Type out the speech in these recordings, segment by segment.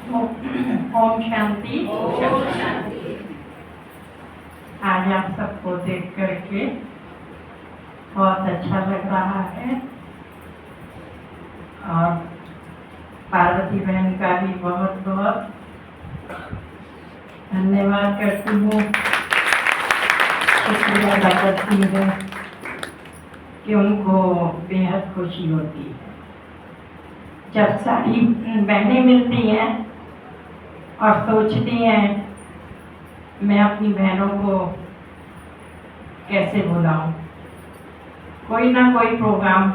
ओम शांति। ओम शांति। आज आप सबको देख करके बहुत अच्छा लग रहा है और पार्वती बहन का भी बहुत बहुत धन्यवाद करती हूँ। शुक्रिया अदा करती हूँ कि उनको बेहद खुशी होती है जब सारी बहनें मिलती हैं और सोचती हैं मैं अपनी बहनों को कैसे बुलाऊं। कोई ना कोई प्रोग्राम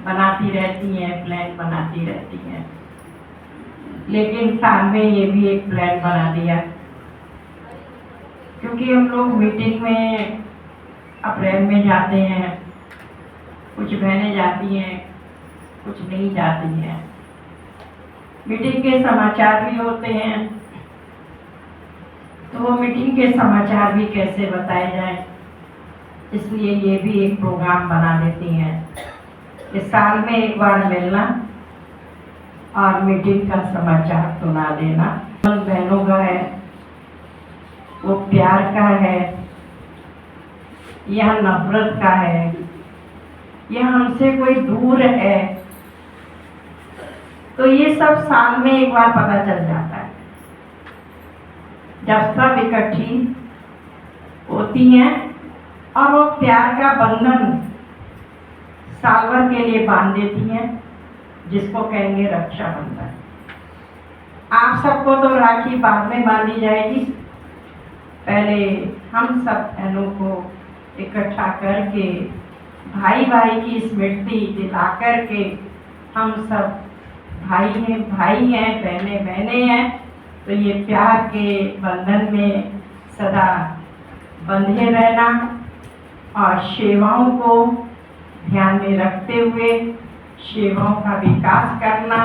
बनाती रहती हैं, प्लान बनाती रहती हैं, लेकिन साल में ये भी एक प्लान बना दिया क्योंकि हम लोग मीटिंग में अप्रैल में जाते हैं, कुछ बहनें जाती हैं, कुछ नहीं जाती हैं। मीटिंग के समाचार भी होते हैं तो वो मीटिंग के समाचार भी कैसे बताए जाएं, इसलिए ये भी एक प्रोग्राम बना देती हैं कि साल में एक बार मिलना और मीटिंग का समाचार सुना देना। बहनों का है वो प्यार का है या नफरत का है या हमसे कोई दूर है, तो ये सब साल में एक बार पता चल जाता है जब सब इकट्ठी होती हैं और वो प्यार का बंधन साल भर के लिए बांध देती हैं, जिसको कहेंगे रक्षाबंधन। आप सबको तो राखी बाद में बांधी जाएगी, पहले हम सब बहनों को इकट्ठा करके भाई भाई की स्मृति दिला करके हम सब भाई हैं, बहनें हैं, तो ये प्यार के बंधन में सदा बंधे रहना और सेवाओं को ध्यान में रखते हुए सेवाओं का विकास करना,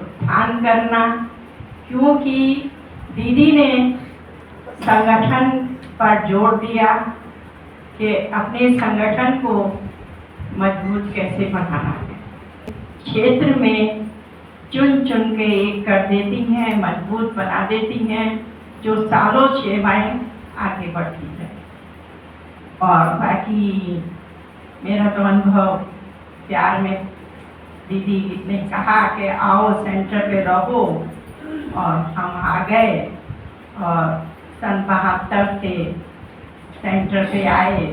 उत्थान करना, क्योंकि दीदी ने संगठन पर जोर दिया कि अपने संगठन को मजबूत कैसे बनाना है। क्षेत्र में चुन चुन के एक कर देती हैं, मजबूत बना देती हैं, जो सालों सेवाएं आगे बढ़ती है। और बाकी मेरा तो अनुभव प्यार में दीदी ने कहा कि आओ सेंटर पे रहो और हम आ गए और सन 72 से सेंटर पे आए।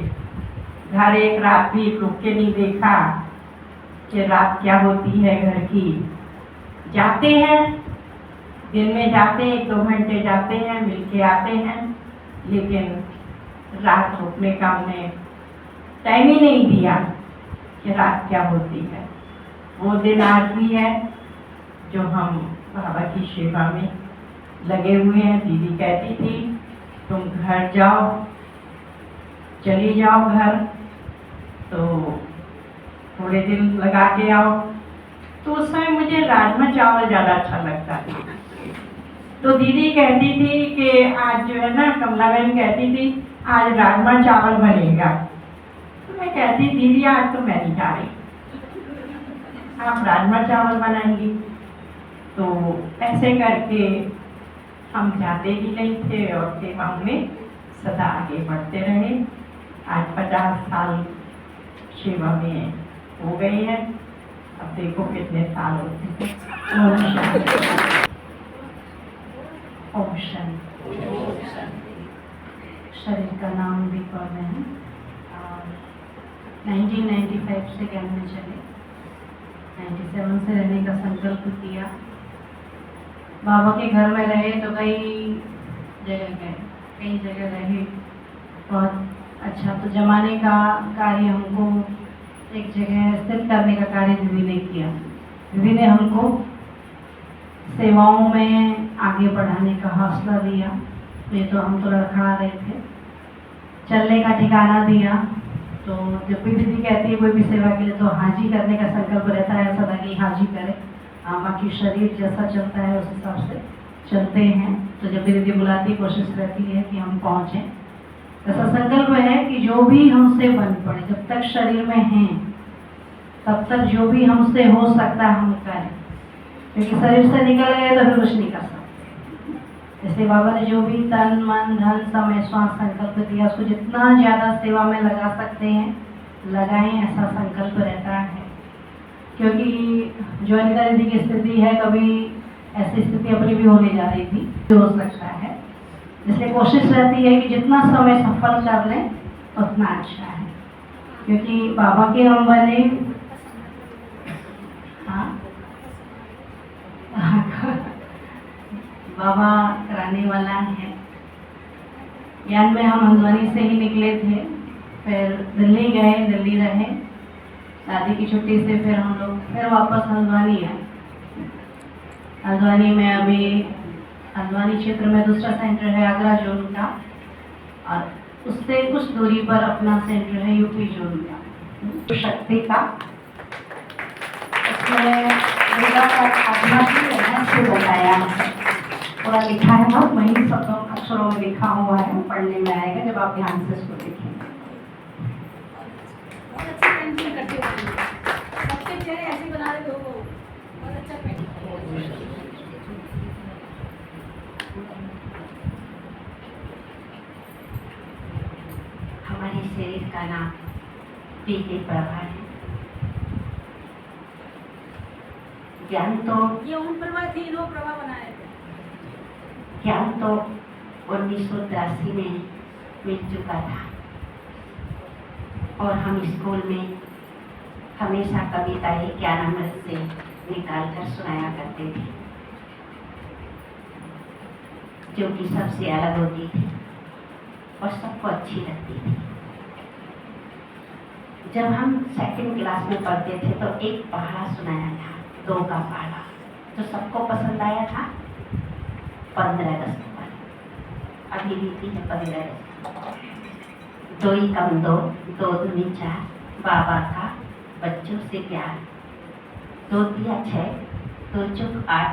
घर एक रात भी रुक के नहीं देखा कि रात क्या होती है घर की। जाते हैं, दिन में जाते हैं, 1-2 घंटे जाते हैं, मिल के आते हैं, लेकिन रात रुकने का हमने टाइम ही नहीं दिया कि रात क्या होती है। वो दिन आज भी है जो हम बाबा की सेवा में लगे हुए हैं। दीदी कहती थी तुम घर जाओ, चली जाओ घर, तो थोड़े दिन लगा के आओ। तो उस समय मुझे राजमा चावल ज़्यादा अच्छा लगता था, तो दीदी कहती थी कि आज जो है ना, कमला बहन कहती थी आज राजमा चावल बनेगा। तो मैं कहती दीदी आज तो मैं नहीं जा रही, आप राजमा चावल बनाएंगी। तो ऐसे करके हम जाते भी नहीं थे और सेवाओं में सदा आगे बढ़ते रहे। आज 50 साल सेवा में हो गए हैं, अब देखो कितने साल होते हैं। ओम शांति। शरीर का नाम भी पढ़ रहे हैं और 1995 से ज्ञान में चले, 97 से रहने का संकल्प किया। बाबा के घर में रहे तो कई जगह रहे, बहुत अच्छा। तो जमाने का कार्य हमको एक जगह स्थिर करने का कार्य दीदी ने किया। दीदी ने हमको सेवाओं में आगे बढ़ाने का हौसला दिया। नहीं तो हम तो लड़खड़ा रहे थे, चलने का ठिकाना दिया। तो जब भी दीदी कहती है कोई भी सेवा के लिए तो हाजी करने का संकल्प रहता है, ऐसा लगे हाजी करें। बाकी शरीर जैसा चलता है उस हिसाब से चलते हैं। तो जब भी दीदी बुलाती कोशिश रहती है कि हम पहुँचें। ऐसा संकल्प है कि जो भी हमसे बन पड़े, जब तक शरीर में हैं तब तक जो भी हमसे हो सकता है हम करें। क्योंकि शरीर से निकल गए तो फिर कुछ नहीं कर सकते। जैसे बाबा ने जो भी तन मन धन समय श्वास संकल्प दिया उसको जितना ज़्यादा सेवा में लगा सकते हैं लगाएं, ऐसा संकल्प रहता है। क्योंकि जो अनिता दीदी की स्थिति है, कभी ऐसी स्थिति अपनी भी होने जा रही थी, जो हो सकता है, इसलिए कोशिश रहती है कि जितना समय सफल कर लें उतना अच्छा है। क्योंकि बाबा के हम बने, हाँ बाबा कराने वाला है। ज्ञान में हम हल्द्वानी से ही निकले थे, फिर दिल्ली गए, दिल्ली रहे, शादी की छुट्टी से फिर हम लोग फिर वापस हल्द्वानी आए। हल्द्वानी में अभी हल्द्वानी क्षेत्र में दूसरा सेंटर है आगरा जोन का, और उससे कुछ दूरी पर अपना सेंटर है यूपी जोन का शक्ति का। उसमें मेरा आत्मा की रहस्य बताया है, पूरा लिखा है, बहुत महीन शब्दों अक्षरों में लिखा हुआ है, पढ़ने में आएगा जब आप ध्यान से इसको देखेंगे। हमारे शरीर का नाम पीते प्रभा है। ज्ञान तो ये उन प्रभा थी, लोग प्रभा बनाए थे। ज्ञान तो 1983 में मिल चुका था, और हम स्कूल में हमेशा कविताएं ज्ञानामृत से निकाल कर सुनाया करते थे, जो कि सबसे अलग होती थी और सबको अच्छी लगती थी। जब हम सेकंड क्लास में पढ़ते थे तो एक पहाड़ा सुनाया था, 2 का पहाड़ा, जो सबको पसंद आया था। 15 अगस्त पर अभी भी थी 15 अगस्त। 2 ही कम 2, 2 दूनी 4, बाबा का बच्चों से प्यार। 2 दिया 6, 2 चुक 8,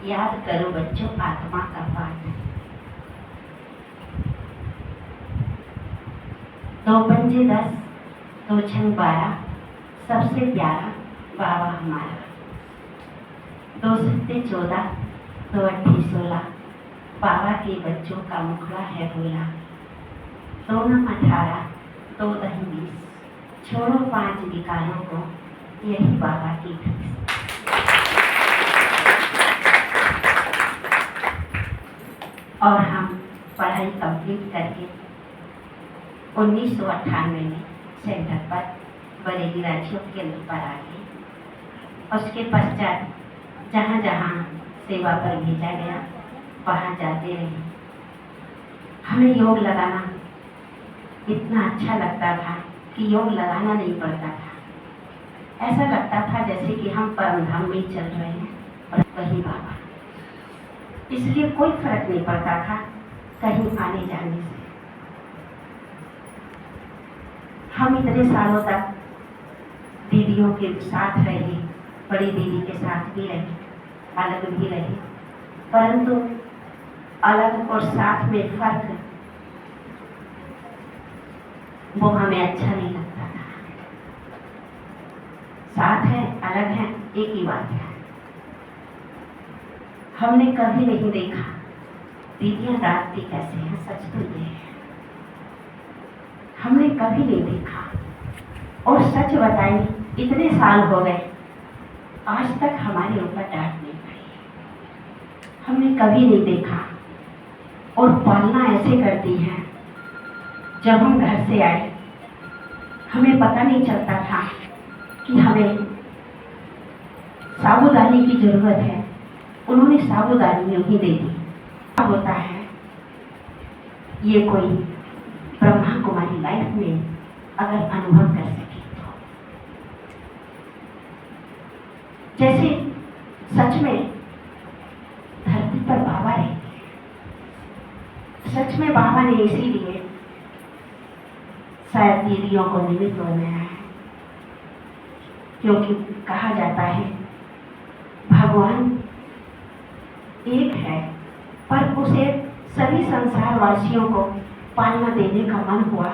याद करो बच्चों आत्मा का पाठ। 2 पंजे 10, 2 छंग 12, सबसे प्यारा बाबा हमारा। 2 सत्ते 14, 2 अट्ठी 16, बाबा के बच्चों का मुखड़ा है बोला। 2 नम 18, 2 दही 20, छोड़ो 5 विकारों को, यही बाबा की फीस। और हम पढ़ाई कंप्लीट करके 1998 में सेंटर पर बरेली राज्यों केंद्र पर आ गए। उसके पश्चात जहाँ जहाँ सेवा पर भेजा गया वहाँ जाते रहे। हमें योग लगाना इतना अच्छा लगता था कि योग लगाना नहीं पड़ता था। ऐसा लगता था जैसे कि हम परम धाम में चल रहे हैं और वही बाबा। इसलिए कोई फर्क नहीं पड़ता था कहीं आने जाने से। हम इतने सालों तक दीदियों के साथ रहे, बड़ी दीदी के साथ भी रहे, अलग भी रहे, परंतु अलग और साथ में फर्क वो हमें अच्छा नहीं लगता था। साथ है अलग है एक ही बात है। हमने कभी नहीं देखा दीदियां डांटती कैसे हैं, सच तो ये है हमने कभी नहीं देखा। और सच बताएं इतने साल हो गए आज तक हमारे ऊपर डांट नहीं पड़ी। हमने कभी नहीं देखा। और पालना ऐसे करती हैं, जब हम घर से आए हमें पता नहीं चलता था कि हमें साबूदानी की जरूरत है, उन्होंने साबूदानी यूं ही दे दी। क्या होता है ये कोई ब्रह्मा कुमारी लाइफ में अगर अनुभव कर सके तो। जैसे सच में धरती पर बाबा रहते हैं। सच में बाबा ने इसीलिए शायद दीदियों को निमित्त बनाया है, क्योंकि कहा जाता है भगवान एक है, पर उसे सभी संसार वासियों को पालना देने का मन हुआ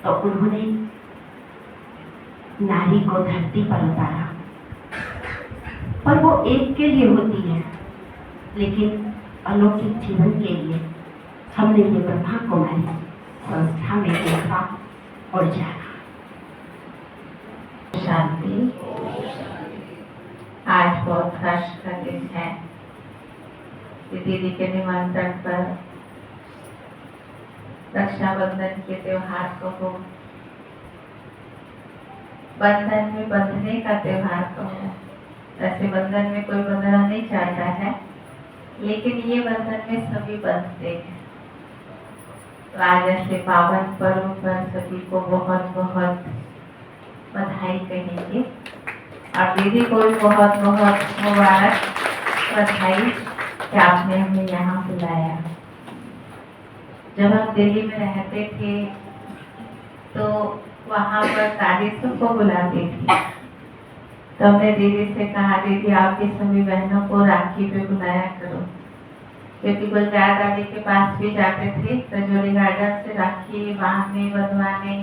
तो उन्होंने नारी को धरती पर उतारा। पर वो एक के लिए होती है, लेकिन अलौकिक जीवन के लिए हमने ये ब्रह्मा कुमारी संस्था में देखा और जाना। शांति। आज बहुत हर्ष का दिन है कि दीदी के निमंत्रण पर रक्षाबंधन के त्योहार को हो, बंधन में बंधने का त्योहार को हो। ऐसे बंधन में कोई बंधना नहीं चाहता है, लेकिन ये बंधन में सभी बंधते हैं। तो आज ऐसे पावन पर्व पर सभी को बहुत बहुत बधाई कहेंगे और दीदी को भी बहुत बहुत मुबारक बधाई कि आपने हमें यहाँ बुलाया। जब हम दिल्ली में रहते थे तो वहाँ पर दादी सबको बुलाती थी, तो हमने दीदी से कहा, दीदी आपकी सभी बहनों को राखी पे बुलाया करो, क्योंकि गुलजार दादी के पास भी जाते थे रजौरी गार्डन से राखी बांधने बंधवाने,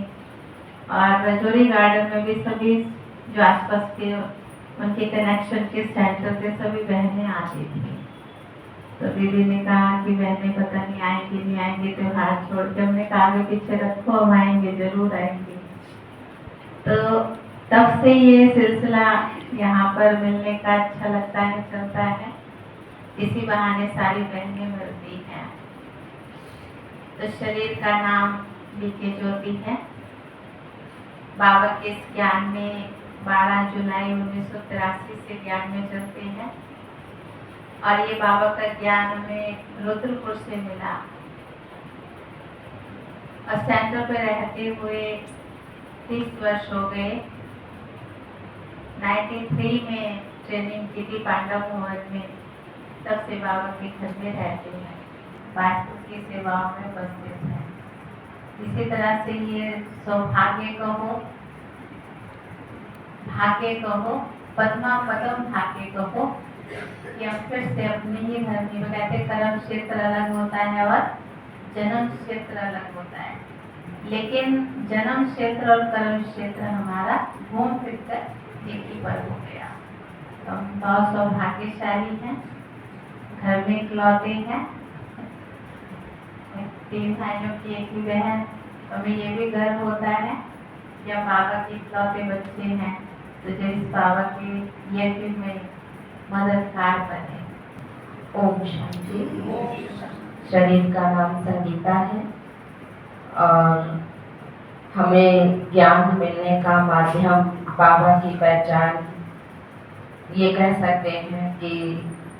और रजौरी गार्डन में भी सभी जो आसपास के उनके कनेक्शन के सेंटर से सभी बहनें आती थी। तो दीदी ने कहा कि बहनें पता नहीं आएंगी नहीं आएंगी, त्योहार छोड़ के। हमने कहा आगे पीछे रखो, हम आएंगे, जरूर आएंगे। तो तब से ये सिलसिला यहाँ पर मिलने का अच्छा लगता है, चलता है। इसी बहाने सारी बहनें मिलती हैं। तो शरीर का नाम बीके ज्योति है। बाबा के इस ज्ञान में 12 जुलाई 1983 से ज्ञान में चलते हैं, और ये बाबा का ज्ञान हमें रुद्रपुर से मिला। और सेंटर पे रहते हुए 30 वर्ष हो गए। 93 में ट्रेनिंग की थी पांडव भवन में, तब से बाबा के घर में रहते हैं, वास्तु की सेवाओं में उपस्थित हैं। इसी तरह से ये सौभाग्य कहो, भाग्य कहो, पद्मा पदम भाग्य कहो कि हम फिर से अपने ही घर में, कहते कर्म क्षेत्र अलग होता है और जन्म क्षेत्र अलग होता है, लेकिन जन्म क्षेत्र और कर्म क्षेत्र हमारा घूम फिर कर एक ही पर हो गया। तो हम बहुत सौभाग्यशाली हैं, घर में इकलौते हैं, 3 भाइयों की एक ही बहन। हमें ये भी गर्व होता है कि हम बाबा के इकलौते बच्चे हैं, तो जो इस बाबा के यज्ञ में मददगार बने। ओम शांति। शरीर का नाम संगीता है और हमें ज्ञान मिलने का माध्यम बाबा की पहचान, ये कह सकते हैं कि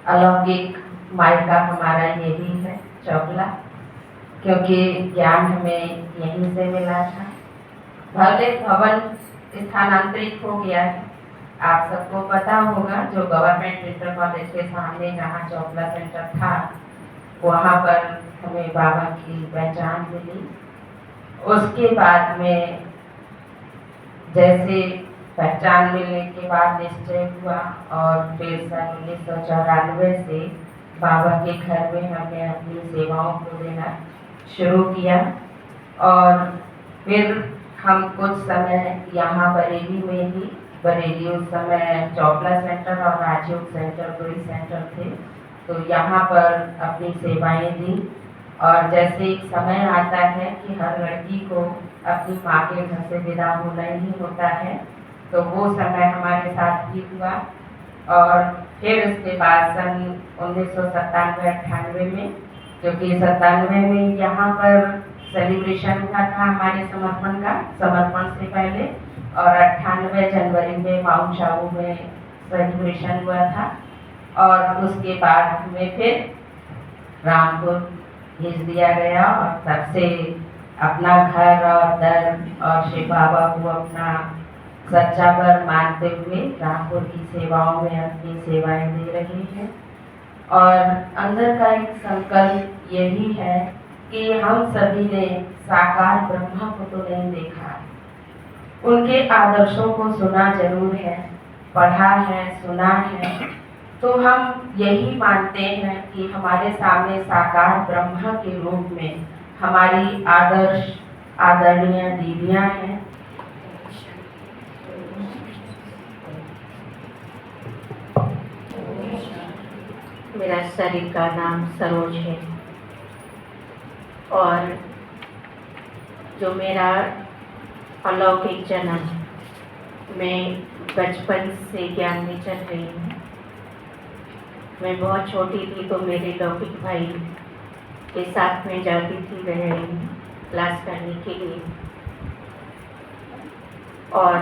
अलौकिक मायका हमारा यही है चौगला, क्योंकि ज्ञान हमें यहीं से मिला था। भले भवन स्थानांतरित हो गया है, आप सबको पता होगा, जो गवर्नमेंट इंटर कॉलेज के सामने जहाँ चौगला सेंटर था, वहाँ पर हमें बाबा की पहचान मिली। उसके बाद में जैसे पहचान मिलने के बाद निश्चय हुआ, और फिर सन 1994 से बाबा के घर में हमने अपनी सेवाओं को देना शुरू किया। और फिर हम कुछ समय यहाँ बरेली में ही, बरेली उस समय चौगला सेंटर और राजयोग सेंटर 2 ही सेंटर थे, तो यहाँ पर अपनी सेवाएं दी। और जैसे एक समय आता है कि हर लड़की को अपनी माँ के घर से विदा होना ही होता है, तो वो समय हमारे साथ भी हुआ। और फिर उसके बाद सन 1997-98 में, क्योंकि 97 में यहाँ पर सेलिब्रेशन हुआ था हमारे समर्पण का, समर्पण से पहले, और 98 जनवरी में माउंट आबू में सेलिब्रेशन हुआ था। और उसके बाद हमें फिर रामपुर भेज दिया गया, और तब से अपना घर और दर और शिव बाबा को अपना सच्चा वर मानते हुए रामपुर की सेवाओं में अपनी सेवाएं दे रही हैं। और अंदर का एक संकल्प यही है कि हम सभी ने साकार ब्रह्मा को तो नहीं देखा, उनके आदर्शों को सुना जरूर है, पढ़ा है, सुना है, तो हम यही मानते हैं कि हमारे सामने साकार ब्रह्मा के रूप में हमारी आदर्श आदरणीय दीदियाँ हैं। मेरा शरीर का नाम सरोज है और जो मेरा अलौकिक जन्म, मैं बचपन से ज्ञान में चल रही हूँ। मैं बहुत छोटी थी तो मेरे लौकिक भाई के साथ में जाती थी वह क्लास करने के लिए। और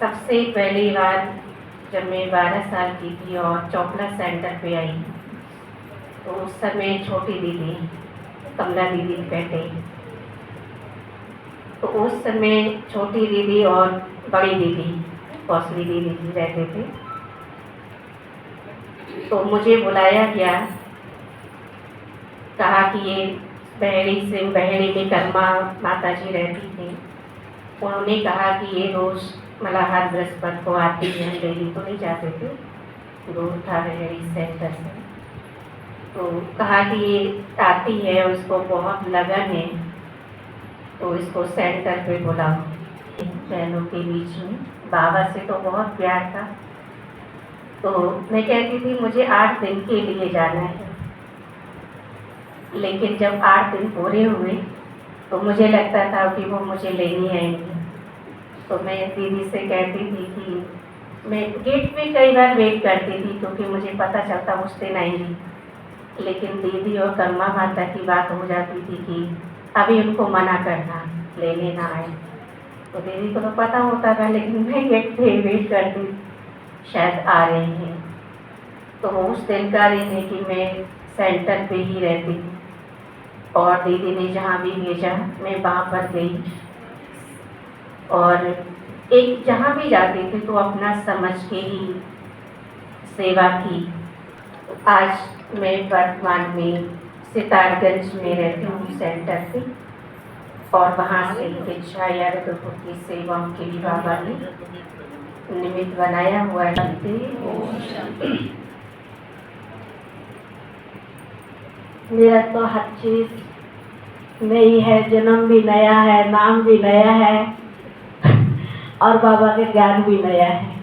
सबसे पहली बार जब मैं 12 साल की थी और चौपला सेंटर पे आई, तो उस समय छोटी दीदी, कमला दीदी कहते, तो उस समय छोटी दीदी और बड़ी दीदी, कौशली दीदी जी रहते थे। तो मुझे बुलाया गया, कहा कि ये बहेड़ी में कर्मा माता जी रहती थी। उन्होंने कहा कि ये रोज़ मतलब हर बृहस्पति को आती है, डेली तो नहीं जाते थे, दूर था बहेड़ी सेंटर से। तो कहा कि ये आती है, उसको बहुत लगन है, तो इसको सेंटर पे बुलाओ। बहनों के बीच में बाबा से तो बहुत प्यार था, तो मैं कहती थी मुझे 8 दिन के लिए जाना है। लेकिन जब 8 दिन पूरे हुए तो मुझे लगता था कि वो मुझे लेनी आएंगी। तो मैं दीदी से कहती थी कि मैं गेट पे कई बार वेट करती थी, क्योंकि मुझे पता चलता उस दिन आएंगी। लेकिन दीदी और कर्मा माता की बात हो जाती थी कि अभी उनको मना करना, लेने ना आए। तो दीदी को तो पता होता था, लेकिन मैं गेट पे वेट करती, शायद आ रही हैं। तो उस दिन का दिन है कि मैं सेंटर पे ही रहती थी और दीदी ने जहाँ भी भेजा मैं वहाँ पर गई। और एक जहाँ भी जाती थी तो अपना समझ के ही सेवा की। आज मैं वर्तमान में सितारगंज में रहती हूँ सेंटर पे, और वहाँ से दीक्षा या की सेवाओं के लिए बाबा ने निमित्त बनाया हुआ है। मेरा तो हर चीज़ नई है, जन्म भी नया है, नाम भी नया है और बाबा के ज्ञान भी नया है।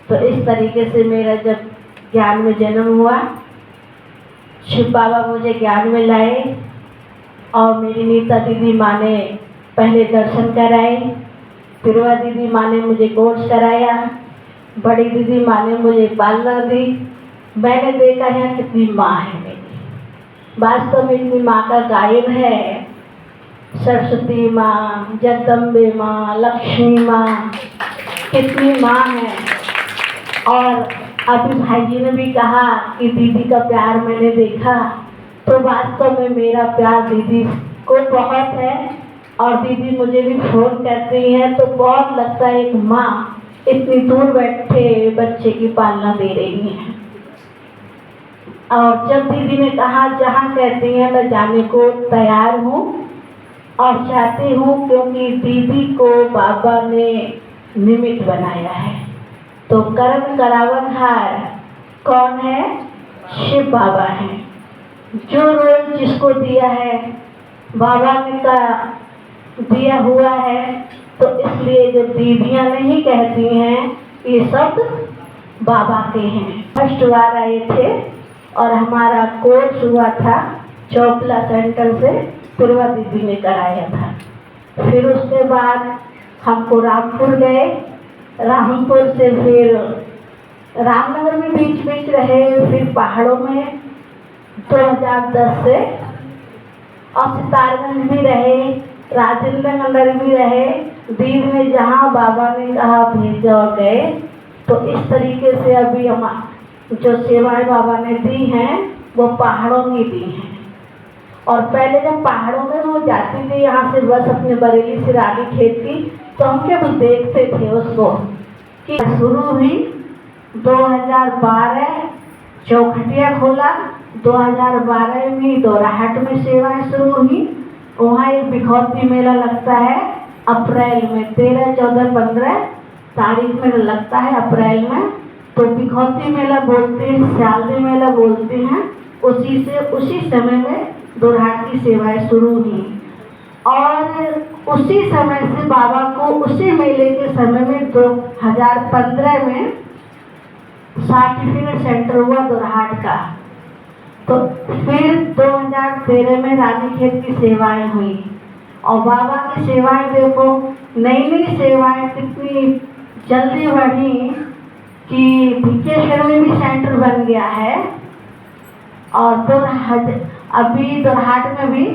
तो इस तरीके से मेरा जब ज्ञान में जन्म हुआ, शिव बाबा मुझे ज्ञान में लाए और मेरी नीता दीदी माँ ने पहले दर्शन कराए, फिर वह दीदी माँ ने मुझे कोर्स कराया, बड़ी दीदी माँ ने मुझे पालना दी। मैंने देखा है कितनी माँ है मेरी, वास्तव में इतनी माँ का गायन है। सरस्वती माँ, जगदम्बे माँ, लक्ष्मी माँ, कितनी माँ है। और अभी भाई जी ने भी कहा कि दीदी का प्यार मैंने देखा, तो वास्तव में मेरा प्यार दीदी को बहुत है। और दीदी मुझे भी फोन करती हैं तो बहुत लगता है एक माँ इतनी दूर बैठे बच्चे की पालना दे रही है। और जब दीदी ने कहा जहाँ कहती हैं मैं जाने को तैयार हूँ और चाहती हूँ, क्योंकि दीदी को बाबा ने निमित्त बनाया है। तो कर्म करावनहार कौन है? शिव बाबा है। जो रोल जिसको दिया है बाबा ने का दिया हुआ है, तो इसलिए जो दीदियाँ नहीं कहती हैं ये शब्द बाबा के हैं। फर्स्ट बार आए थे और हमारा कोर्स हुआ था चौपला सेंटर से, पूर्वा दीदी ने कराया था। फिर उसके बाद हमको रामपुर गए, रामपुर से फिर रामनगर में बीच बीच रहे, फिर पहाड़ों में 2010 से, और सितारगंज भी रहे, राजेंद्र नगर भी रहे। दीव में जहाँ बाबा ने कहा भेजा और गए। तो इस तरीके से अभी हम जो सेवाएं बाबा ने दी हैं वो पहाड़ों की दी हैं। और पहले जब पहाड़ों में वो जाती थी यहाँ से बस अपने बरेली से रानी खेत की, तो हम क्या कुछ देखते थे उसको कि शुरू हुई 2012 चौखटिया खोला, 2012 में दोराहाट में सेवाएं शुरू हुई। वहाँ एक बिखौती मेला लगता है अप्रैल में, 13, 14, 15 तारीख में लगता है अप्रैल में। तो बिखौती मेला बोलते हैं, स्यालदी मेला बोलते हैं। उसी समय में दोराहाट की सेवाएं शुरू हुई। और उसी समय से बाबा को उसी मेले के समय में 2015 में सर्टिफिकेट सेंटर हुआ दोराहाट का। फिर 2013 में रानीखेत की सेवाएं हुई और बाबा की सेवाएं देखो, नई नई सेवाएं कितनी जल्दी बढ़ी कि भिकेश्वर में भी सेंटर बन गया है और अभी दोरहाट में भी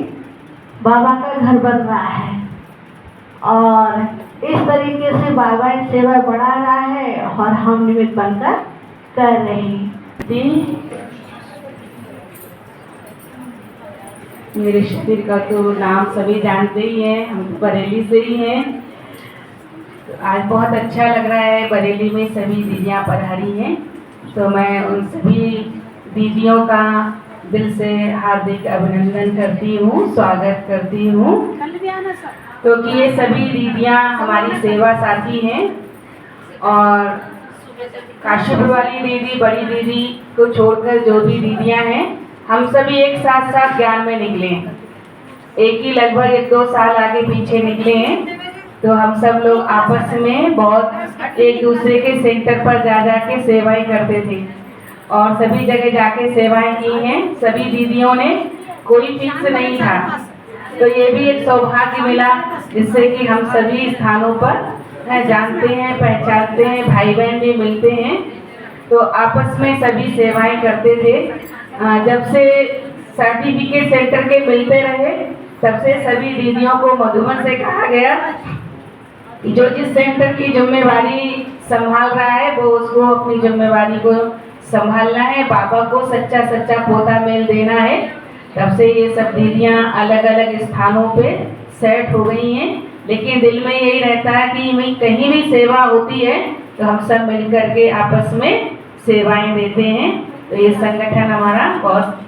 बाबा का घर बन रहा है और इस तरीके से बाबा की सेवा बढ़ा रहा है और हम निमित्त बनकर कर रहे हैं। मेरे शिविर का तो नाम सभी जानते ही हैं, हम बरेली से ही हैं। तो आज बहुत अच्छा लग रहा है, बरेली में सभी दीदियाँ पधारी हैं, तो मैं उन सभी दीदियों का दिल से हार्दिक अभिनंदन करती हूँ, स्वागत करती हूँ, क्योंकि ये सभी दीदियाँ हमारी सेवा साथी हैं और काशीपुर वाली दीदी, बड़ी दीदी को छोड़कर जो भी दीदियाँ हैं, हम सभी एक साथ साथ ज्ञान में निकले हैं। एक ही लगभग 1-2 साल आगे पीछे निकले हैं, तो हम सब लोग आपस में बहुत एक दूसरे के सेंटर पर जा जा के सेवाएं करते थे और सभी जगह जाके सेवाएं की हैं। सभी दीदियों ने, कोई फिक्स नहीं था, तो ये भी एक सौभाग्य मिला जिससे कि हम सभी स्थानों पर जानते हैं, पहचानते हैं, भाई बहन भी मिलते हैं, तो आपस में सभी सेवाएं करते थे। जब से सर्टिफिकेट सेंटर के मिलते रहे तब से सभी दीदियों को मधुबन से कहा गया कि जो जिस सेंटर की जिम्मेवारी संभाल रहा है वो उसको अपनी जिम्मेवारी को संभालना है, बाबा को सच्चा सच्चा पोता मेल देना है। तब से ये सब दीदियाँ अलग अलग स्थानों पे सेट हो गई हैं, लेकिन दिल में यही रहता है कि कहीं भी सेवा होती है तो हम सब मिल करके आपस में सेवाएं देते हैं। तो ये संगठन हमारा बहुत